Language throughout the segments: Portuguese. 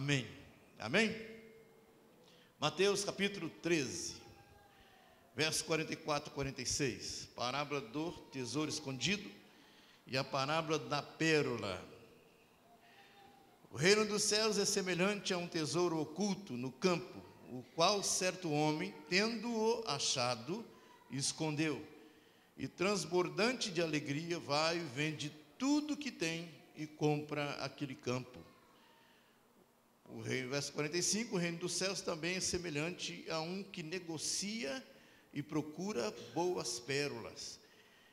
Amém. Amém? Mateus capítulo 13, verso 44 e 46. Parábola do tesouro escondido e a parábola da pérola. O reino dos céus é semelhante a um tesouro oculto no campo, o qual certo homem, tendo-o achado, escondeu. E transbordante de alegria, vai e vende tudo que tem e compra aquele campo. Verso 45, o reino dos céus também é semelhante a um que negocia e procura boas pérolas.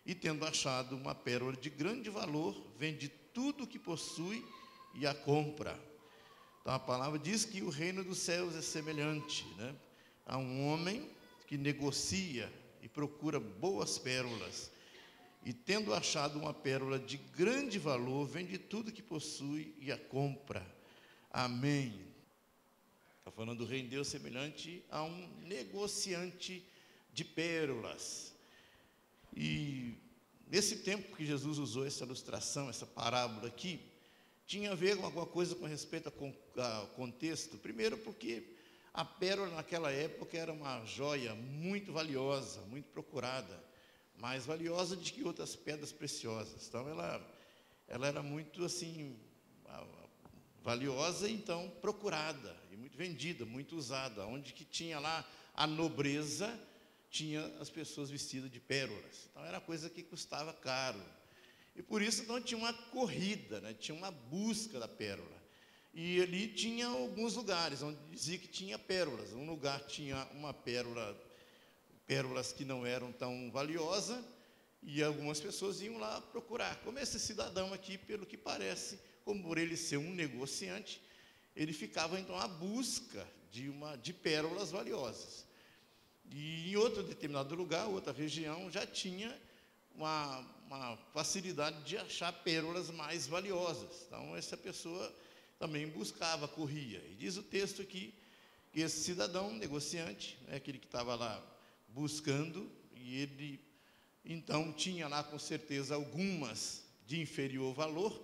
E tendo achado uma pérola de grande valor, vende tudo o que possui e a compra. Então a palavra diz que o reino dos céus é semelhante, a um homem que negocia e procura boas pérolas. E tendo achado uma pérola de grande valor, vende tudo que possui e a compra. Amém. Está falando do reino de Deus semelhante a um negociante de pérolas. E nesse tempo que Jesus usou essa ilustração, essa parábola aqui, tinha a ver com alguma coisa com respeito ao contexto. Primeiro porque a pérola naquela época era uma joia muito valiosa, muito procurada, mais valiosa do que outras pedras preciosas. Então ela era muito assim valiosa, então procurada e muito vendida, muito usada. Onde que tinha lá a nobreza, tinha as pessoas vestidas de pérolas. Então era coisa que custava caro. E por isso então tinha uma corrida, tinha uma busca da pérola. E ali tinha alguns lugares onde dizia que tinha pérolas. Um lugar tinha uma pérola, pérolas que não eram tão valiosas, e algumas pessoas iam lá procurar. Como esse cidadão aqui, pelo que parece, como por ele ser um negociante, ele ficava então à busca de pérolas valiosas. E em outro determinado lugar, outra região, já tinha uma facilidade de achar pérolas mais valiosas. Então essa pessoa também buscava, corria. E diz o texto aqui que esse cidadão negociante, aquele que estava lá buscando, e ele então tinha lá com certeza algumas de inferior valor,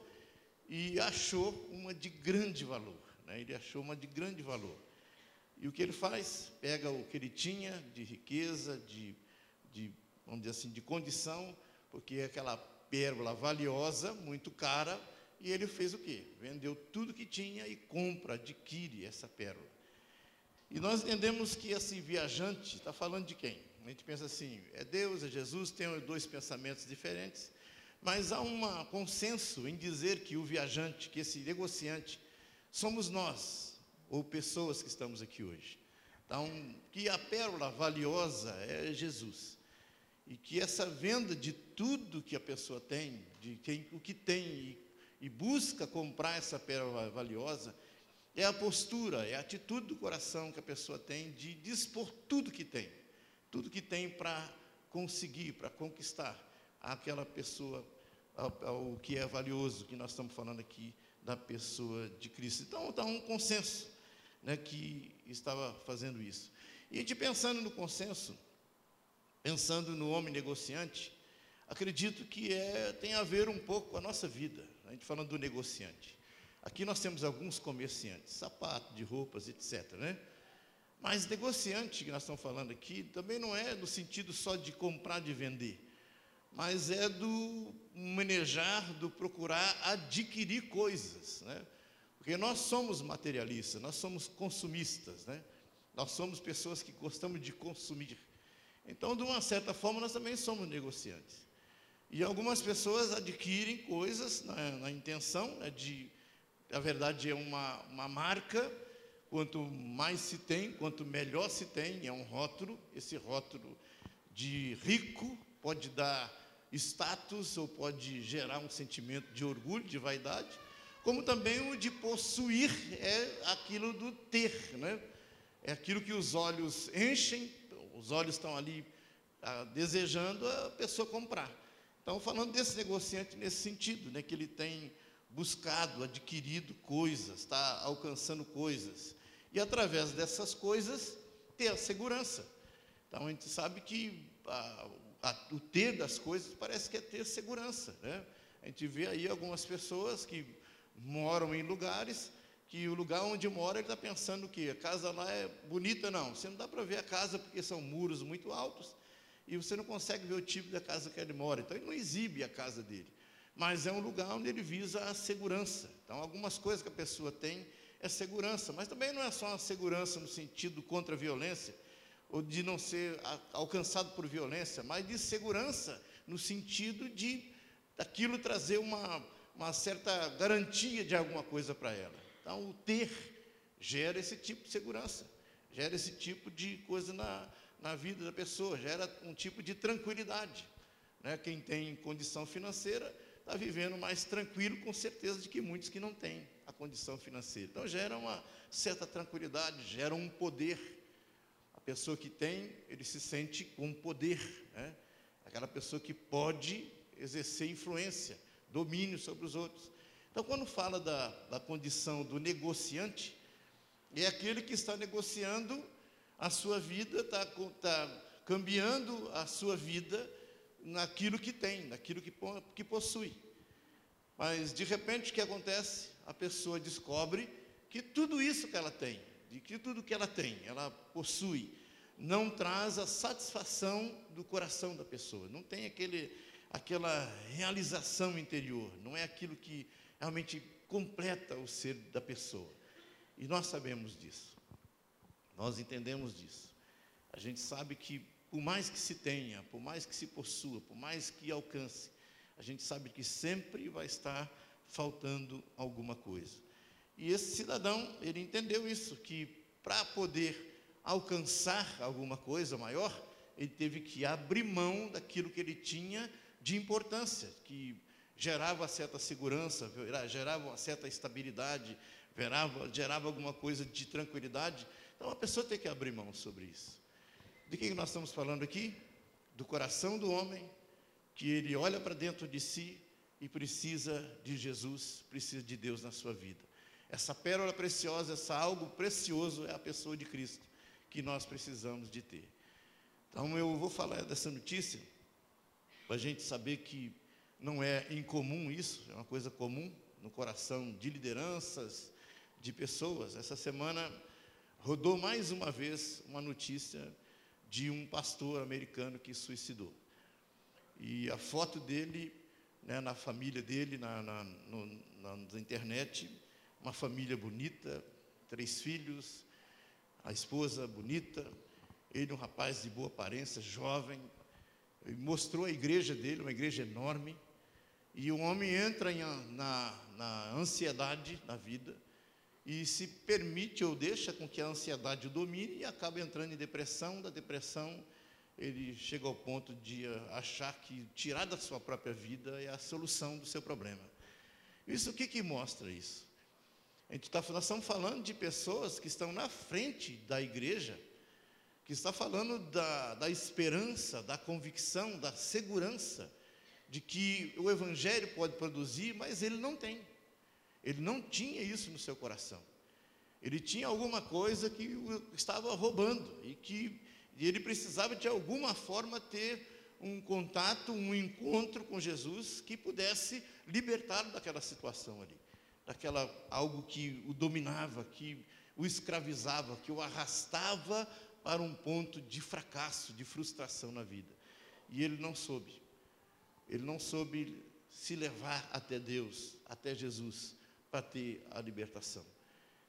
e achou uma de grande valor. Ele achou uma de grande valor. E o que ele faz? Pega o que ele tinha de riqueza, vamos dizer assim, de condição, porque é aquela pérola valiosa, muito cara, e ele fez o quê? Vendeu tudo que tinha e adquire essa pérola. E nós entendemos que esse viajante está falando de quem? A gente pensa assim, é Deus, é Jesus, tem dois pensamentos diferentes, mas há um consenso em dizer que o viajante, que esse negociante, somos nós, ou pessoas que estamos aqui hoje. Então, que a pérola valiosa é Jesus. E que essa venda de tudo que a pessoa tem, o que tem e busca comprar essa pérola valiosa, é a postura, é a atitude do coração que a pessoa tem de dispor tudo que tem para conseguir, para conquistar aquela pessoa, o que é valioso, que nós estamos falando aqui da pessoa de Cristo. Então, está um consenso, que estava fazendo isso. E a gente pensando no consenso, pensando no homem negociante, acredito que tem a ver um pouco com a nossa vida. A gente falando do negociante. Aqui nós temos alguns comerciantes, sapato, de roupas, etc., Mas negociante que nós estamos falando aqui também não é no sentido só de comprar, de vender, mas é do manejar, do procurar adquirir coisas, Porque nós somos materialistas, nós somos consumistas, Nós somos pessoas que gostamos de consumir. Então, de uma certa forma, nós também somos negociantes. E algumas pessoas adquirem coisas na intenção na verdade, é uma marca. Quanto mais se tem, quanto melhor se tem, é um rótulo. Esse rótulo de rico pode dar status ou pode gerar um sentimento de orgulho, de vaidade, como também o de possuir, é aquilo do ter, É aquilo que os olhos enchem, os olhos estão ali desejando a pessoa comprar. Então, falando desse negociante nesse sentido, que ele tem buscado, adquirido coisas, está alcançando coisas, e através dessas coisas ter a segurança. Então a gente sabe que o ter das coisas parece que é ter segurança, A gente vê aí algumas pessoas que moram em lugares que o lugar onde mora, ele está pensando que a casa lá é bonita. Não, você não dá para ver a casa porque são muros muito altos e você não consegue ver o tipo da casa que ele mora. Então ele não exibe a casa dele, mas é um lugar onde ele visa a segurança. Então algumas coisas que a pessoa tem é segurança, mas também não é só uma segurança no sentido contra a violência, ou de não ser alcançado por violência, mas de segurança no sentido de daquilo trazer uma certa garantia de alguma coisa para ela. Então, o ter gera esse tipo de segurança, gera esse tipo de coisa na vida da pessoa, gera um tipo de tranquilidade, né? Quem tem condição financeira está vivendo mais tranquilo, com certeza, de que muitos que não têm a condição financeira. Então, gera uma certa tranquilidade, gera um poder. A pessoa que tem, ele se sente com poder, né? Aquela pessoa que pode exercer influência, domínio sobre os outros. Então, quando fala da condição do negociante, é aquele que está negociando a sua vida, está cambiando a sua vida naquilo que tem, naquilo que possui. Mas, de repente, o que acontece? A pessoa descobre que tudo isso que ela tem, de que tudo que ela tem, ela possui, não traz a satisfação do coração da pessoa, não tem aquela realização interior, não é aquilo que realmente completa o ser da pessoa. E nós sabemos disso, nós entendemos disso. A gente sabe que, por mais que se tenha, por mais que se possua, por mais que alcance, a gente sabe que sempre vai estar faltando alguma coisa. E esse cidadão, ele entendeu isso, que para poder alcançar alguma coisa maior, ele teve que abrir mão daquilo que ele tinha de importância, que gerava certa segurança, gerava uma certa estabilidade, gerava alguma coisa de tranquilidade. Então a pessoa tem que abrir mão sobre isso. De que nós estamos falando aqui? Do coração do homem, que ele olha para dentro de si e precisa de Jesus, precisa de Deus na sua vida. Essa pérola preciosa, algo precioso é a pessoa de Cristo, que nós precisamos de ter. Então eu vou falar dessa notícia, para a gente saber que não é incomum isso, é uma coisa comum no coração de lideranças, de pessoas. Essa semana rodou mais uma vez uma notícia de um pastor americano que suicidou. E a foto dele, né, na família dele, na internet, uma família bonita, 3 filhos, a esposa bonita, ele um rapaz de boa aparência, jovem. Ele mostrou a igreja dele, uma igreja enorme, e o homem entra na ansiedade na vida e se permite ou deixa com que a ansiedade o domine e acaba entrando em depressão. Da depressão ele chega ao ponto de achar que tirar da sua própria vida é a solução do seu problema. Isso, o que mostra isso? Nós estamos falando de pessoas que estão na frente da igreja, que está falando da esperança, da convicção, da segurança, de que o Evangelho pode produzir, mas ele não tem. Ele não tinha isso no seu coração. Ele tinha alguma coisa que o estava roubando, e ele precisava de alguma forma ter um contato, um encontro com Jesus, que pudesse libertá-lo daquela situação ali. Algo que o dominava, que o escravizava, que o arrastava para um ponto de fracasso, de frustração na vida. E ele não soube se levar até Deus, até Jesus, para ter a libertação.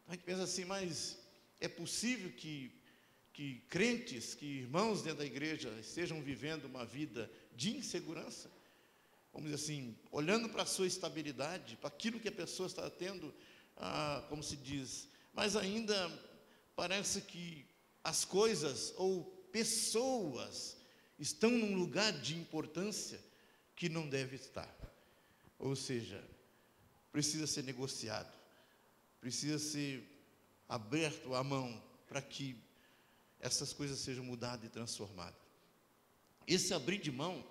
Então a gente pensa assim, mas é possível que crentes, que irmãos dentro da igreja estejam vivendo uma vida de insegurança? Vamos dizer assim, olhando para a sua estabilidade, para aquilo que a pessoa está tendo, como se diz, mas ainda parece que as coisas ou pessoas estão num lugar de importância que não deve estar. Ou seja, precisa ser negociado, precisa ser aberto a mão para que essas coisas sejam mudadas e transformadas. Esse abrir de mão,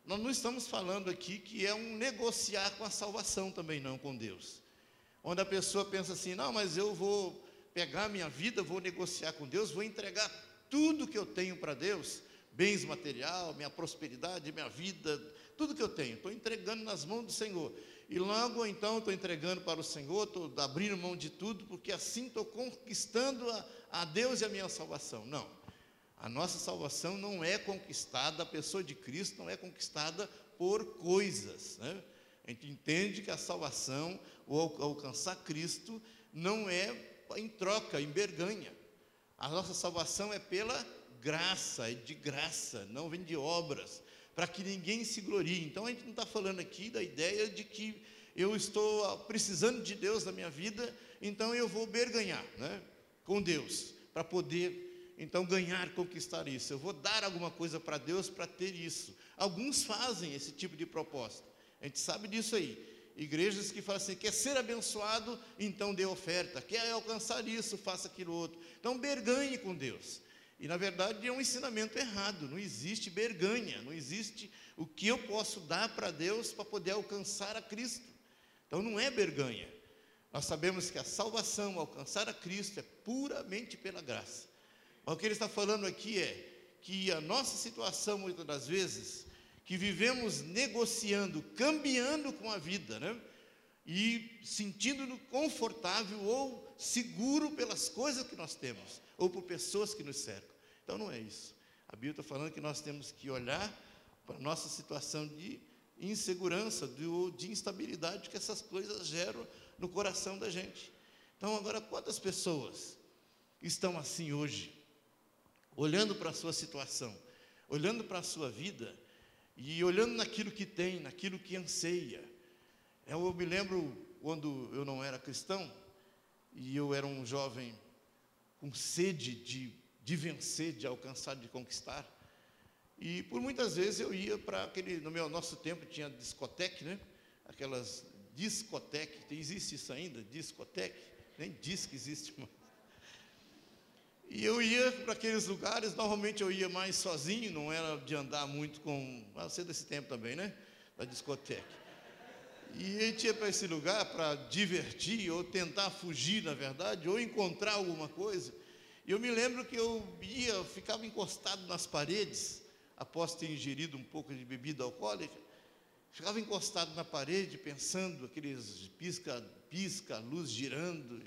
nós não estamos falando aqui que é um negociar com a salvação também, não, com Deus. Onde a pessoa pensa assim, não, mas eu vou pegar minha vida, vou negociar com Deus, vou entregar tudo que eu tenho para Deus, bens material, minha prosperidade, minha vida, tudo que eu tenho, estou entregando nas mãos do Senhor. E logo então estou entregando para o Senhor, estou abrindo mão de tudo, porque assim estou conquistando a Deus e a minha salvação. Não, a nossa salvação não é conquistada, a pessoa de Cristo não é conquistada por coisas, né? A gente entende que a salvação, ou alcançar Cristo, não é em troca, em berganha. A nossa salvação é pela graça, é de graça, não vem de obras, para que ninguém se glorie. Então a gente não está falando aqui da ideia de que eu estou precisando de Deus na minha vida, então eu vou berganhar, né, com Deus, para poder então ganhar, conquistar isso. Eu vou dar alguma coisa para Deus para ter isso. Alguns fazem esse tipo de proposta, a gente sabe disso aí. Igrejas que falam assim, quer ser abençoado, então dê oferta, quer alcançar isso, faça aquilo outro. Então berganhe com Deus. E na verdade é um ensinamento errado, não existe berganha, não existe o que eu posso dar para Deus para poder alcançar a Cristo. Então não é berganha. Nós sabemos que a salvação, alcançar a Cristo, é puramente pela graça. Mas o que ele está falando aqui é que a nossa situação, muitas das vezes, que vivemos negociando, cambiando com a vida, né? E sentindo-nos confortável ou seguro pelas coisas que nós temos, ou por pessoas que nos cercam. Então não é isso. A Bíblia está falando que nós temos que olhar para a nossa situação de insegurança, de instabilidade que essas coisas geram no coração da gente. Então agora, quantas pessoas estão assim hoje, olhando para a sua situação, olhando para a sua vida, e olhando naquilo que tem, naquilo que anseia. Eu me lembro quando eu não era cristão, e eu era um jovem com sede de vencer, de alcançar, de conquistar. E por muitas vezes eu ia para aquele, nosso tempo tinha discoteque, né? Aquelas discoteque, existe isso ainda? Discoteque? Nem diz que existe mais. E eu ia para aqueles lugares, normalmente eu ia mais sozinho, não era de andar muito com... Você desse tempo também, né? Da discoteca. E a gente ia para esse lugar para divertir, ou tentar fugir, na verdade, ou encontrar alguma coisa. E eu me lembro que eu ficava encostado nas paredes, após ter ingerido um pouco de bebida alcoólica, ficava encostado na parede, pensando, aqueles pisca, luz girando...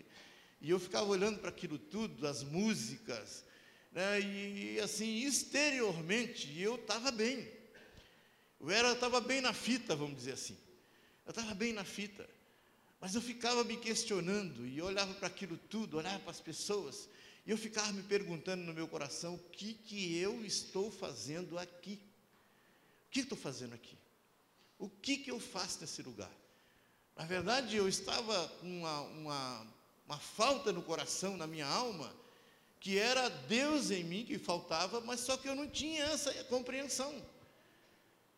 E eu ficava olhando para aquilo tudo, as músicas, né, e assim, exteriormente, eu estava bem. Eu estava bem na fita, vamos dizer assim. Eu estava bem na fita. Mas eu ficava me questionando, e eu olhava para aquilo tudo, olhava para as pessoas, e eu ficava me perguntando no meu coração, o que eu estou fazendo aqui? O que estou fazendo aqui? O que eu faço nesse lugar? Na verdade, eu estava com uma falta no coração, na minha alma, que era Deus em mim que faltava, mas só que eu não tinha essa compreensão.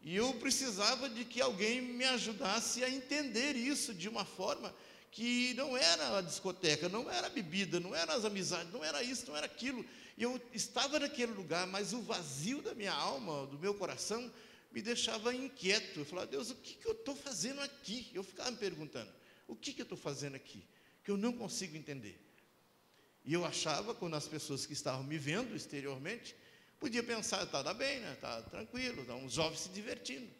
E eu precisava de que alguém me ajudasse a entender isso de uma forma que não era a discoteca, não era a bebida, não eram as amizades, não era isso, não era aquilo. E eu estava naquele lugar, mas o vazio da minha alma, do meu coração, me deixava inquieto. Eu falava, Deus, o que eu estou fazendo aqui? Eu ficava me perguntando, o que eu estou fazendo aqui? Que eu não consigo entender. E eu achava, quando as pessoas que estavam me vendo exteriormente, podia pensar, está bem, né? Está tranquilo, está um jovem se divertindo.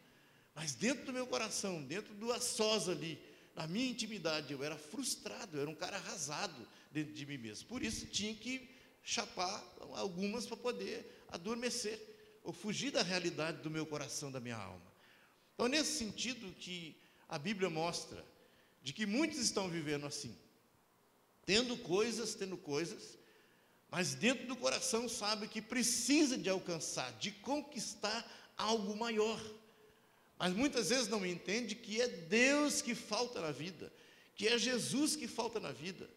Mas dentro do meu coração, dentro do a sós ali, na minha intimidade, eu era frustrado, eu era um cara arrasado dentro de mim mesmo. Por isso tinha que chapar algumas para poder adormecer, ou fugir da realidade do meu coração, da minha alma. Então, nesse sentido que a Bíblia mostra, de que muitos estão vivendo assim, tendo coisas, mas dentro do coração sabe que precisa de alcançar, de conquistar algo maior. Mas muitas vezes não entende que é Deus que falta na vida, que é Jesus que falta na vida.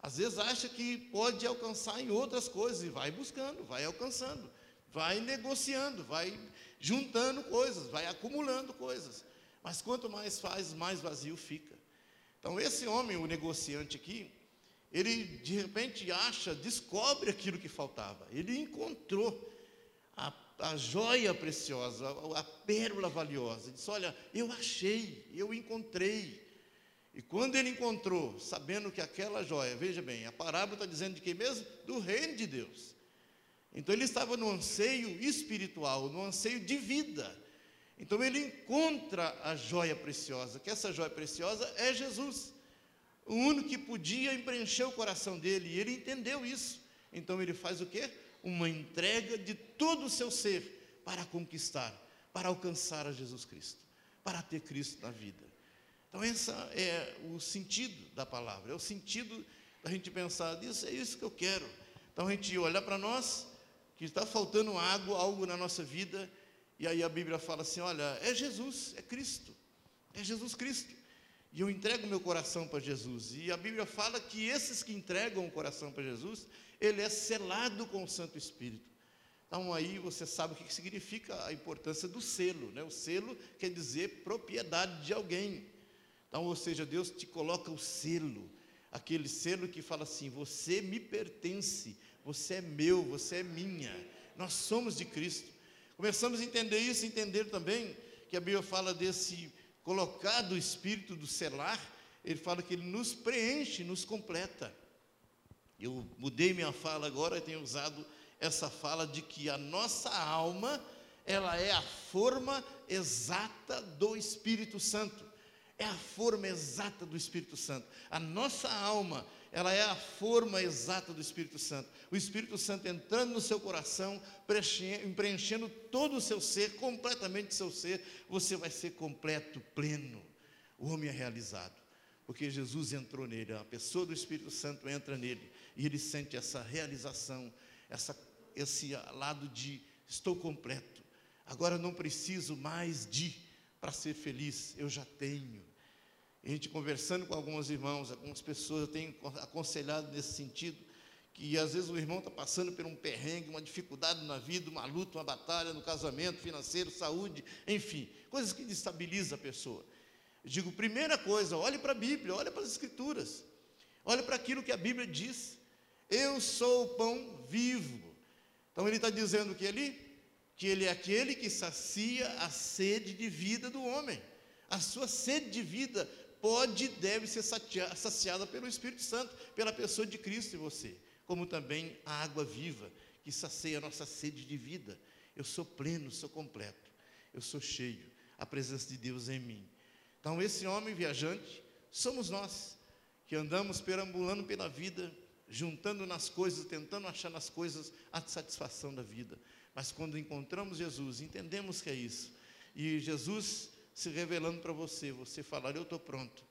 Às vezes acha que pode alcançar em outras coisas, e vai buscando, vai alcançando, vai negociando, vai juntando coisas, vai acumulando coisas. Mas quanto mais faz, mais vazio fica. Então esse homem, o negociante aqui, ele de repente descobre aquilo que faltava. Ele encontrou a joia preciosa, a pérola valiosa. Ele disse, olha, eu achei, eu encontrei. E quando ele encontrou, sabendo que aquela joia, veja bem, a parábola está dizendo de quem mesmo? Do reino de Deus. Então ele estava no anseio espiritual, no anseio de vida. Então ele encontra a joia preciosa, que essa joia preciosa é Jesus, o único que podia preencher o coração dele, e ele entendeu isso. Então ele faz o quê? Uma entrega de todo o seu ser para conquistar, para alcançar a Jesus Cristo, para ter Cristo na vida. Então esse é o sentido da palavra, é o sentido da gente pensar nisso, é isso que eu quero. Então a gente olha para nós, que está faltando algo na nossa vida, e aí a Bíblia fala assim, olha, é Jesus, é Cristo, é Jesus Cristo. E eu entrego meu coração para Jesus. E a Bíblia fala que esses que entregam o coração para Jesus, ele é selado com o Santo Espírito. Então aí você sabe o que significa a importância do selo, né? O selo quer dizer propriedade de alguém. Então, ou seja, Deus te coloca o selo, aquele selo que fala assim, você me pertence, você é meu, você é minha, nós somos de Cristo. Começamos a entender isso, entender também que a Bíblia fala desse colocar do Espírito, do selar, ele fala que ele nos preenche, nos completa. Eu mudei minha fala agora, eu tenho usado essa fala de que a nossa alma, ela é a forma exata do Espírito Santo. É a forma exata do Espírito Santo. A nossa alma, ela é a forma exata do Espírito Santo. O Espírito Santo entrando no seu coração, preenchendo todo o seu ser, completamente o seu ser, você vai ser completo, pleno. O homem é realizado, porque Jesus entrou nele, a pessoa do Espírito Santo entra nele, e ele sente essa realização, esse lado de estou completo, agora não preciso mais para ser feliz, eu já tenho. A gente conversando com alguns irmãos, algumas pessoas, eu tenho aconselhado nesse sentido, que às vezes o irmão está passando por um perrengue, uma dificuldade na vida, uma luta, uma batalha no casamento, financeiro, saúde, enfim, coisas que destabilizam a pessoa. Eu digo, primeira coisa, olhe para a Bíblia, olhe para as Escrituras, olhe para aquilo que a Bíblia diz, eu sou o pão vivo. Então ele está dizendo que ele é aquele que sacia a sede de vida do homem. A sua sede de vida pode e deve ser saciada pelo Espírito Santo, pela pessoa de Cristo em você, como também a água viva, que sacia a nossa sede de vida. Eu sou pleno, sou completo, eu sou cheio, a presença de Deus em mim. Então esse homem viajante, somos nós, que andamos perambulando pela vida, juntando nas coisas, tentando achar nas coisas a satisfação da vida. Mas quando encontramos Jesus, entendemos que é isso, e Jesus se revelando para você, você falar, eu estou pronto.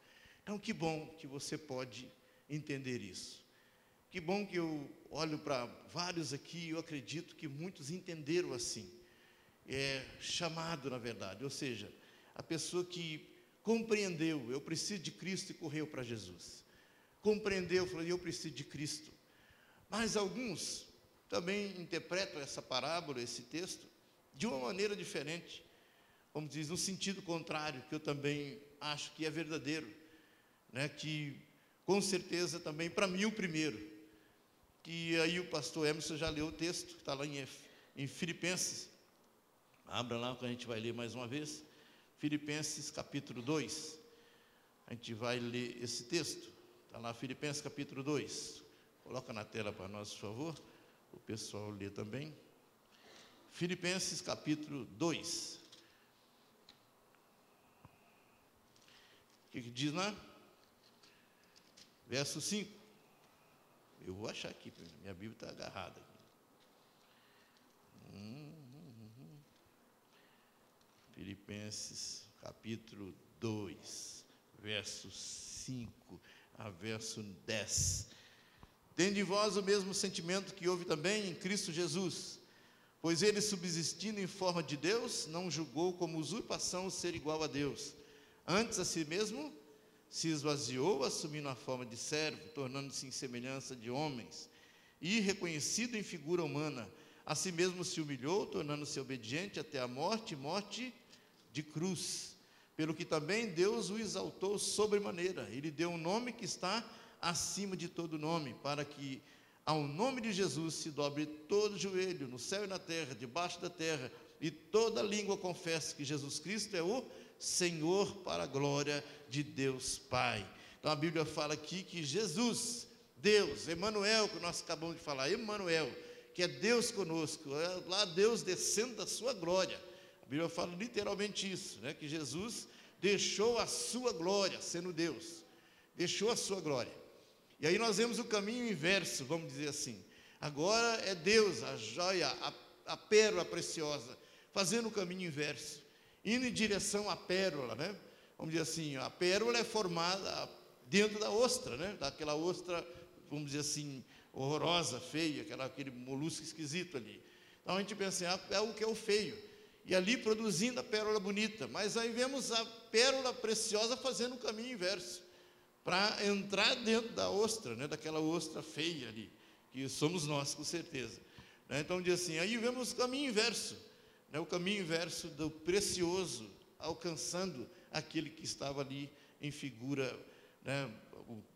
Então que bom que você pode entender isso. Que bom que eu olho para vários aqui, eu acredito que muitos entenderam assim. É chamado, na verdade, ou seja, a pessoa que compreendeu, eu preciso de Cristo e correu para Jesus. Compreendeu, falou, eu preciso de Cristo. Mas alguns também interpretam essa parábola, esse texto, de uma maneira diferente. Como diz, no sentido contrário, que eu também acho que é verdadeiro, né? Que com certeza também, para mim, o primeiro, que aí o pastor Emerson já leu o texto, está lá em Filipenses, abra lá que a gente vai ler mais uma vez, Filipenses capítulo 2, a gente vai ler esse texto, está lá Filipenses capítulo 2, coloca na tela para nós, por favor, o pessoal lê também, Filipenses capítulo 2, o que diz lá? Verso 5. Eu vou achar aqui, minha Bíblia está agarrada. Filipenses, capítulo 2, verso 5 a verso 10. Tende em vós o mesmo sentimento que houve também em Cristo Jesus, pois ele, subsistindo em forma de Deus, não julgou como usurpação o ser igual a Deus. Antes a si mesmo se esvaziou, assumindo a forma de servo, tornando-se em semelhança de homens, e reconhecido em figura humana, a si mesmo se humilhou, tornando-se obediente até a morte, morte de cruz, pelo que também Deus o exaltou sobremaneira, ele deu um nome que está acima de todo nome, para que ao nome de Jesus se dobre todo joelho, no céu e na terra, debaixo da terra, e toda língua confesse que Jesus Cristo é o Senhor, para a glória de Deus Pai. Então a Bíblia fala aqui que Jesus, Deus, Emanuel, que nós acabamos de falar, Emanuel, que é Deus conosco, é lá Deus descendo da sua glória. A Bíblia fala literalmente isso, né? Que Jesus deixou a sua glória, sendo Deus, deixou a sua glória. E aí nós vemos o caminho inverso, vamos dizer assim. Agora é Deus, a joia, a pérola preciosa, fazendo o caminho inverso, indo em direção à pérola, né? Vamos dizer assim, a pérola é formada dentro da ostra, né? Daquela ostra, vamos dizer assim, horrorosa, feia, aquele molusco esquisito ali. Então a gente pensa, é o que é o feio. E ali produzindo a pérola bonita. Mas aí vemos a pérola preciosa fazendo o caminho inverso, para entrar dentro da ostra, né? Daquela ostra feia ali, que somos nós, com certeza. Então diz assim, aí vemos o caminho inverso, né? O caminho inverso do precioso, alcançando aquele que estava ali em figura, né?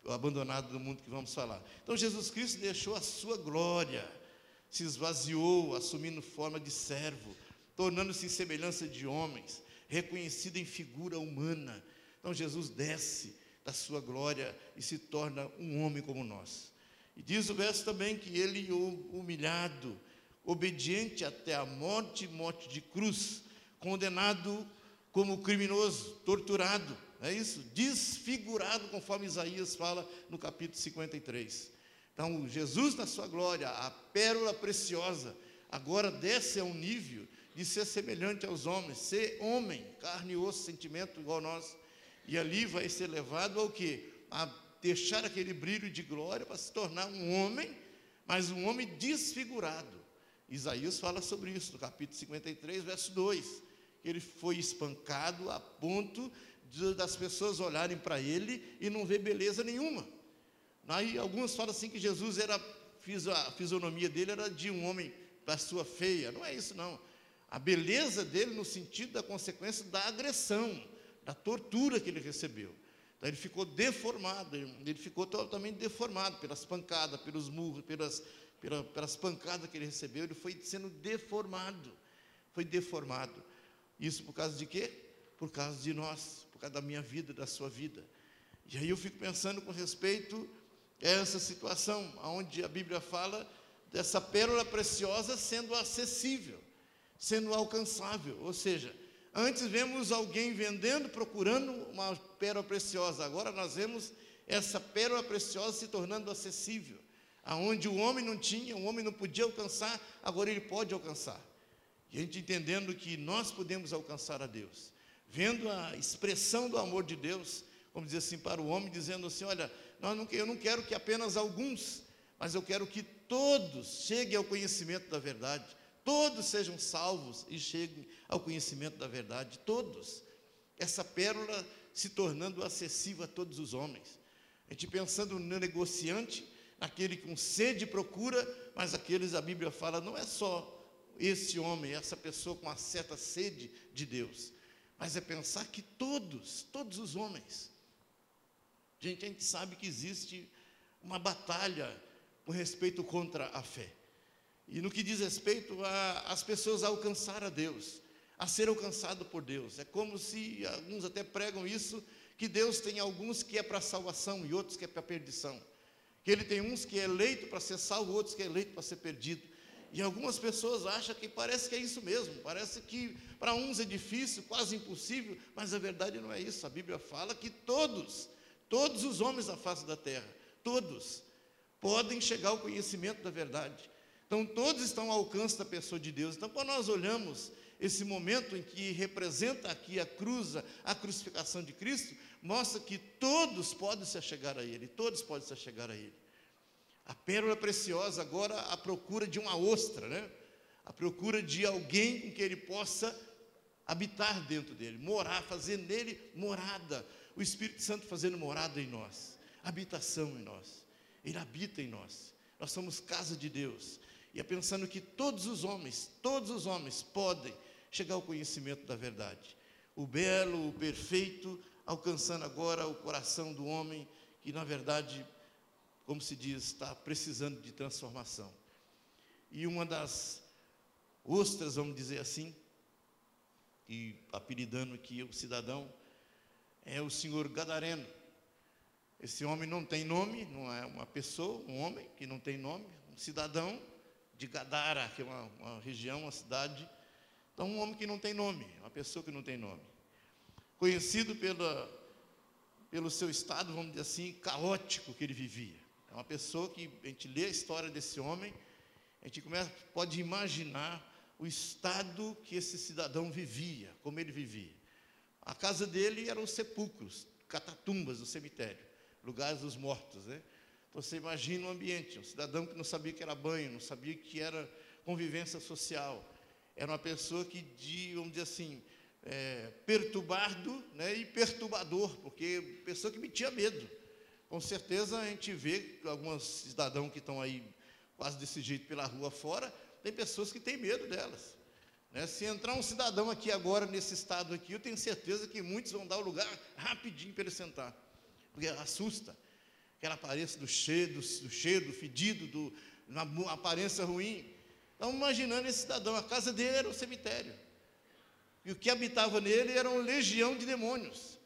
O abandonado do mundo que vamos falar. Então Jesus Cristo deixou a sua glória, se esvaziou, assumindo forma de servo, tornando-se em semelhança de homens, reconhecido em figura humana. Então Jesus desce da sua glória e se torna um homem como nós. E diz o verso também que ele, humilhado, obediente até a morte, morte de cruz, condenado como criminoso, torturado, é isso? Desfigurado, conforme Isaías fala no capítulo 53. Então, Jesus na sua glória, a pérola preciosa, agora desce a um nível de ser semelhante aos homens, ser homem, carne e osso, sentimento igual a nós. E ali vai ser levado ao quê? A deixar aquele brilho de glória para se tornar um homem, mas um homem desfigurado. Isaías fala sobre isso no capítulo 53, verso 2. Ele foi espancado a ponto das pessoas olharem para ele e não ver beleza nenhuma. Aí alguns falam assim que Jesus a fisionomia dele era de um homem da sua feia. Não é isso não. A beleza dele no sentido da consequência da agressão, da tortura que ele recebeu. Então ele ficou deformado, ele ficou totalmente deformado pelas pancadas, pelos murros, pelas pancadas que ele recebeu, ele foi sendo deformado, foi deformado. Isso por causa de quê? Por causa de nós, por causa da minha vida, da sua vida. E aí eu fico pensando com respeito a essa situação, onde a Bíblia fala dessa pérola preciosa sendo acessível, sendo alcançável. Ou seja, antes vemos alguém vendendo, procurando uma pérola preciosa. Agora nós vemos essa pérola preciosa se tornando acessível. Aonde o homem não tinha, o homem não podia alcançar, agora ele pode alcançar. E a gente entendendo que nós podemos alcançar a Deus, vendo a expressão do amor de Deus, como dizer assim, para o homem, dizendo assim, olha, eu não quero que apenas alguns, mas eu quero que todos cheguem ao conhecimento da verdade, todos sejam salvos e cheguem ao conhecimento da verdade, todos. Essa pérola se tornando acessível a todos os homens. A gente pensando no negociante, naquele com sede procura, mas aqueles, a Bíblia fala, não é só esse homem, essa pessoa com uma certa sede de Deus, mas é pensar que todos os homens. A gente sabe que existe uma batalha com respeito contra a fé. E no que diz respeito às pessoas a alcançar a Deus, a ser alcançado por Deus. É como se, alguns até pregam isso, que Deus tem alguns que é para salvação e outros que é para perdição. Que Ele tem uns que é eleito para ser salvo, outros que é eleito para ser perdido. E algumas pessoas acham que parece que é isso mesmo, parece que para uns é difícil, quase impossível, mas a verdade não é isso. A Bíblia fala que todos os homens da face da terra, todos, podem chegar ao conhecimento da verdade. Então, todos estão ao alcance da pessoa de Deus. Então, quando nós olhamos esse momento em que representa aqui a cruz, a crucificação de Cristo, mostra que todos podem se achegar a Ele, todos podem se achegar a Ele. A pérola preciosa agora à procura de uma ostra, né? À procura de alguém com que Ele possa habitar dentro dele, morar, fazer nele morada. O Espírito Santo fazendo morada em nós, habitação em nós. Ele habita em nós. Nós somos casa de Deus. E é pensando que todos os homens podem chegar ao conhecimento da verdade. O belo, o perfeito, alcançando agora o coração do homem, que na verdade, como se diz, está precisando de transformação. E uma das ostras, vamos dizer assim, e apelidando aqui o cidadão, é o senhor Gadareno. Esse homem não tem nome, não é uma pessoa, um homem que não tem nome, um cidadão de Gadara, que é uma região, uma cidade Então, um homem que não tem nome, uma pessoa que não tem nome. Conhecido pelo seu estado, vamos dizer assim, caótico que ele vivia. É uma pessoa que, a gente lê a história desse homem, a gente pode imaginar o estado que esse cidadão vivia, como ele vivia. A casa dele eram os sepulcros, catatumbas do cemitério, lugares dos mortos, né? Então, você imagina o ambiente, um cidadão que não sabia que era banho, não sabia que era convivência social. Era uma pessoa que, vamos dizer assim, perturbado, né, e perturbador, porque pessoa que metia medo. Com certeza a gente vê alguns cidadãos que estão aí quase desse jeito pela rua fora, tem pessoas que têm medo delas, né? Se entrar um cidadão aqui agora, nesse estado aqui, eu tenho certeza que muitos vão dar o lugar rapidinho para ele sentar, porque assusta, aquela aparência do cheiro, do fedido, uma aparência ruim. Então, imaginando esse cidadão, a casa dele era um cemitério, e o que habitava nele era uma legião de demônios.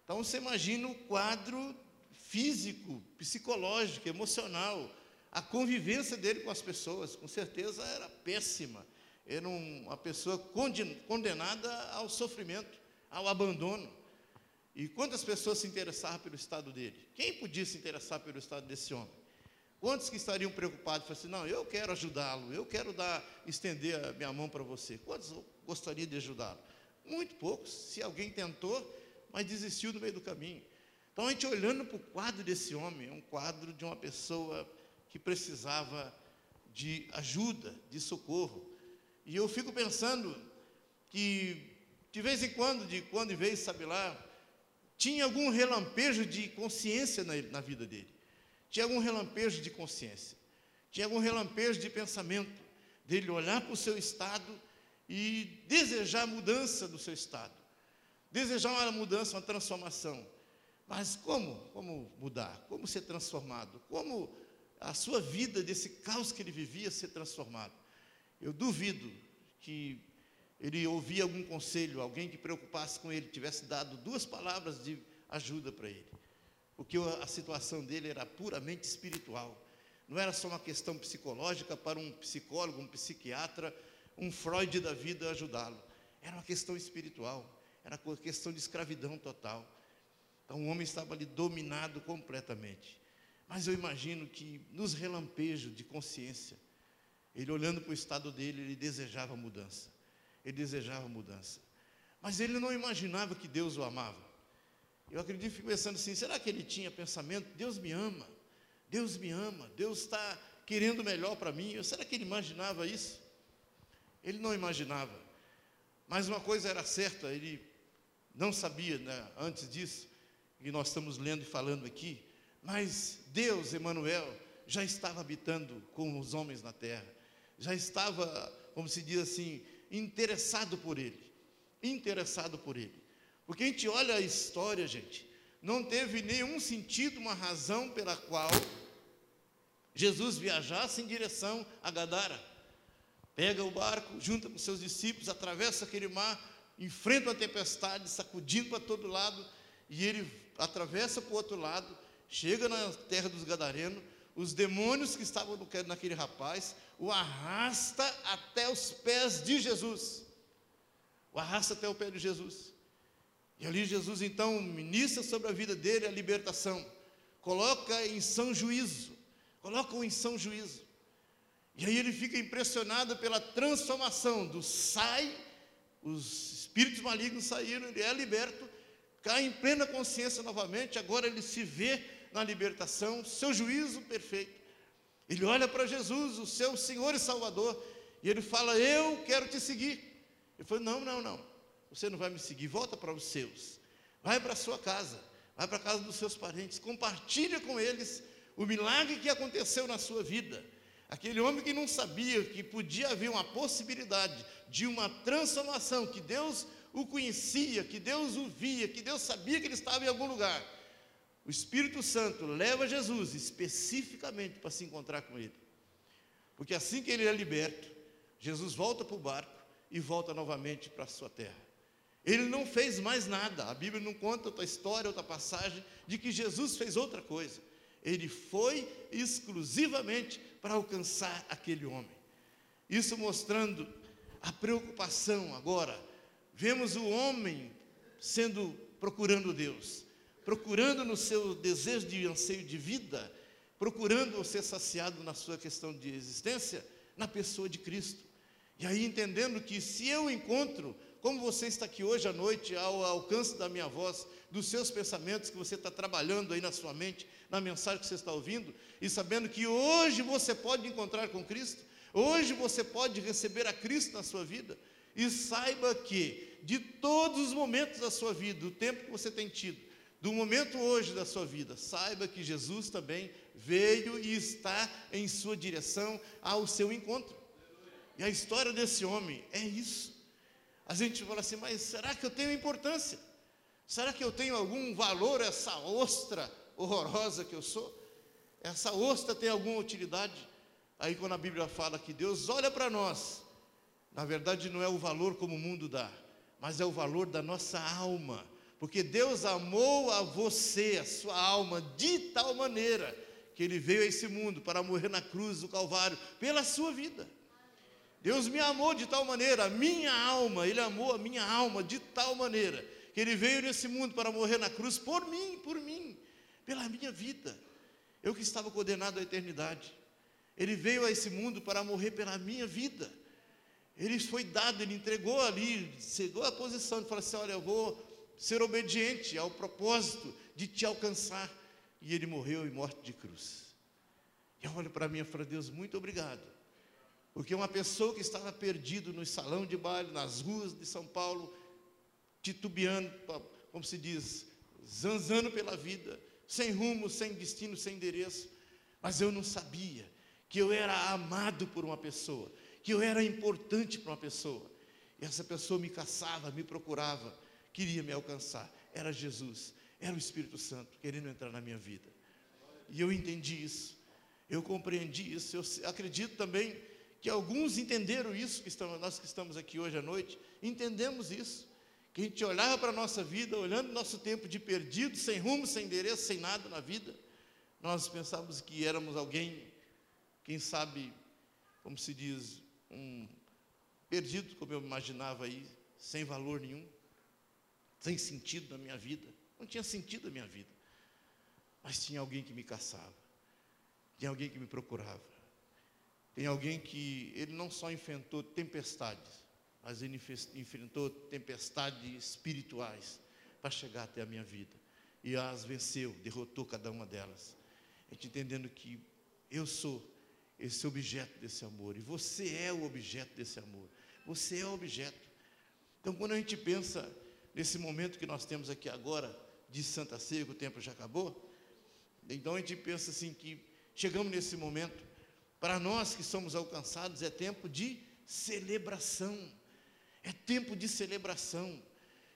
Então, você imagina o quadro físico, psicológico, emocional, a convivência dele com as pessoas, com certeza era péssima. Era uma pessoa condenada ao sofrimento, ao abandono. E quantas pessoas se interessavam pelo estado dele? Quem podia se interessar pelo estado desse homem? Quantos que estariam preocupados? Falaram assim, não, eu quero ajudá-lo, eu quero estender a minha mão para você. Quantos gostariam de ajudá-lo? Muito poucos, se alguém tentou, mas desistiu no meio do caminho. Então, a gente olhando para o quadro desse homem, é um quadro de uma pessoa que precisava de ajuda, de socorro. E eu fico pensando que, de vez em quando, em vez, sabe lá, tinha algum relampejo de consciência na vida dele. Tinha algum relampejo de consciência. Tinha algum relampejo de pensamento, dele olhar para o seu estado e desejar a mudança do seu estado. Desejar uma mudança, uma transformação. Mas como mudar? Como ser transformado? Como a sua vida, desse caos que ele vivia, ser transformado? Eu duvido que ele ouvia algum conselho, alguém que preocupasse com ele, tivesse dado 2 palavras de ajuda para ele. Porque a situação dele era puramente espiritual. Não era só uma questão psicológica para um psicólogo, um psiquiatra, um Freud da vida ajudá-lo. Era uma questão espiritual, era uma questão de escravidão total. Então, o homem estava ali dominado completamente. Mas eu imagino que, nos relampejos de consciência, ele olhando para o estado dele, ele desejava mudança. Ele desejava mudança. Mas ele não imaginava que Deus o amava. Eu acredito, fico pensando assim, será que ele tinha pensamento, Deus me ama, Deus está querendo o melhor para mim? Será que ele imaginava isso? Ele não imaginava. Mas uma coisa era certa, ele não sabia, né, antes disso, que nós estamos lendo e falando aqui, mas Deus, Emanuel, já estava habitando com os homens na terra, já estava, como se diz assim, interessado por ele, porque a gente olha a história, gente, não teve nenhum sentido, uma razão pela qual Jesus viajasse em direção a Gadara. Pega o barco, junta com seus discípulos, atravessa aquele mar, enfrenta a tempestade, sacudindo para todo lado, e ele atravessa para o outro lado, chega na terra dos Gadarenos, os demônios que estavam naquele rapaz, o arrasta até os pés de Jesus. O arrasta até o pé de Jesus. E ali Jesus, então, ministra sobre a vida dele a libertação. Coloca-o em são juízo. E aí ele fica impressionado pela transformação os espíritos malignos saíram, ele é liberto, cai em plena consciência novamente, agora ele se vê na libertação, seu juízo perfeito. Ele olha para Jesus, o seu Senhor e Salvador, e ele fala, eu quero te seguir. Ele falou, não, você não vai me seguir, volta para os seus, vai para a sua casa, vai para a casa dos seus parentes, compartilha com eles o milagre que aconteceu na sua vida. Aquele homem que não sabia que podia haver uma possibilidade de uma transformação, que Deus o conhecia, que Deus o via, que Deus sabia que ele estava em algum lugar. O Espírito Santo leva Jesus especificamente para se encontrar com ele. Porque assim que ele é liberto, Jesus volta para o barco e volta novamente para a sua terra. Ele não fez mais nada. A Bíblia não conta outra história, outra passagem de que Jesus fez outra coisa. Ele foi exclusivamente para alcançar aquele homem. Isso mostrando a preocupação agora. Vemos o homem procurando Deus, procurando no seu desejo de anseio de vida, procurando ser saciado na sua questão de existência, na pessoa de Cristo. E aí entendendo que se eu encontro, como você está aqui hoje à noite, ao alcance da minha voz, dos seus pensamentos que você está trabalhando aí na sua mente, na mensagem que você está ouvindo, e sabendo que hoje você pode encontrar com Cristo, hoje você pode receber a Cristo na sua vida, e saiba que de todos os momentos da sua vida, do tempo que você tem tido, do momento hoje da sua vida, saiba que Jesus também veio e está em sua direção ao seu encontro. E a história desse homem é isso. A gente fala assim, mas será que eu tenho importância? Será que eu tenho algum valor, essa ostra horrorosa que eu sou? Essa ostra tem alguma utilidade? Aí quando a Bíblia fala que Deus olha para nós, na verdade não é o valor como o mundo dá, mas é o valor da nossa alma. Porque Deus amou a você, a sua alma, de tal maneira, que Ele veio a esse mundo para morrer na cruz do Calvário, pela sua vida. Deus me amou de tal maneira, a minha alma, Ele amou a minha alma de tal maneira, que Ele veio nesse mundo para morrer na cruz por mim, pela minha vida. Eu que estava condenado à eternidade. Ele veio a esse mundo para morrer pela minha vida. Ele foi dado, Ele entregou ali, chegou à posição de falar assim, olha, eu vou ser obediente ao propósito de te alcançar. E Ele morreu em morte de cruz. E eu olho para mim e falo, Deus, muito obrigado. Porque uma pessoa que estava perdida no salão de baile, nas ruas de São Paulo, titubeando, como se diz, zanzando pela vida, sem rumo, sem destino, sem endereço, mas eu não sabia que eu era amado por uma pessoa, que eu era importante para uma pessoa, e essa pessoa me caçava, me procurava, queria me alcançar. Era Jesus, era o Espírito Santo querendo entrar na minha vida. E eu entendi isso, eu compreendi isso. Eu acredito também que alguns entenderam isso, nós que estamos aqui hoje à noite, entendemos isso, que a gente olhava para a nossa vida, olhando o nosso tempo de perdido, sem rumo, sem endereço, sem nada na vida, nós pensávamos que éramos alguém, quem sabe, como se diz, perdido, como eu imaginava aí, sem valor nenhum, sem sentido na minha vida. Não tinha sentido a minha vida, mas tinha alguém que me caçava, tinha alguém que me procurava, tem alguém que ele não só enfrentou tempestades, mas ele enfrentou tempestades espirituais para chegar até a minha vida, e as venceu, derrotou cada uma delas. A gente entendendo que eu sou esse objeto desse amor, e você é o objeto desse amor, você é o objeto. Então quando a gente pensa nesse momento que nós temos aqui agora, de Santa Ceia, que o tempo já acabou, então a gente pensa assim que chegamos nesse momento, para nós que somos alcançados, é tempo de celebração, é tempo de celebração,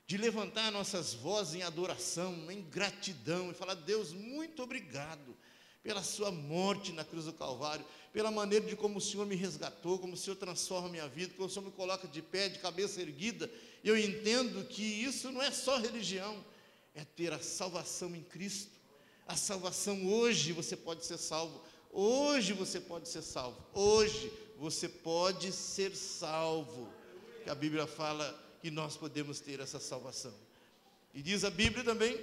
de levantar nossas vozes em adoração, em gratidão, e falar, Deus, muito obrigado pela sua morte na cruz do Calvário, pela maneira de como o Senhor me resgatou, como o Senhor transforma a minha vida, como o Senhor me coloca de pé, de cabeça erguida. Eu entendo que isso não é só religião, é ter a salvação em Cristo. A salvação, hoje você pode ser salvo, hoje você pode ser salvo, hoje você pode ser salvo, que a Bíblia fala que nós podemos ter essa salvação. E diz a Bíblia também,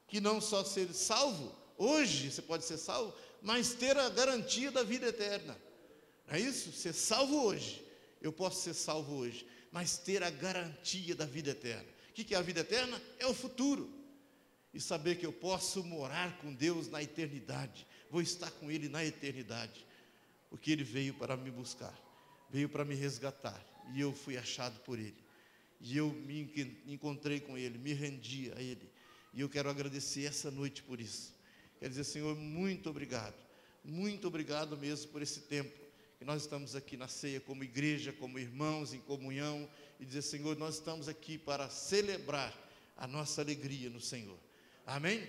que não só ser salvo, hoje você pode ser salvo, mas ter a garantia da vida eterna. Não é isso? Ser salvo hoje, eu posso ser salvo hoje, mas ter a garantia da vida eterna. O que é a vida eterna? É o futuro. E saber que eu posso morar com Deus na eternidade, vou estar com Ele na eternidade, porque Ele veio para me buscar, veio para me resgatar, e eu fui achado por Ele, e eu me encontrei com Ele, me rendi a Ele, e eu quero agradecer essa noite por isso. Quero dizer, Senhor, muito obrigado mesmo por esse tempo que nós estamos aqui na ceia como igreja, como irmãos em comunhão, e dizer, Senhor, nós estamos aqui para celebrar a nossa alegria no Senhor. Amém?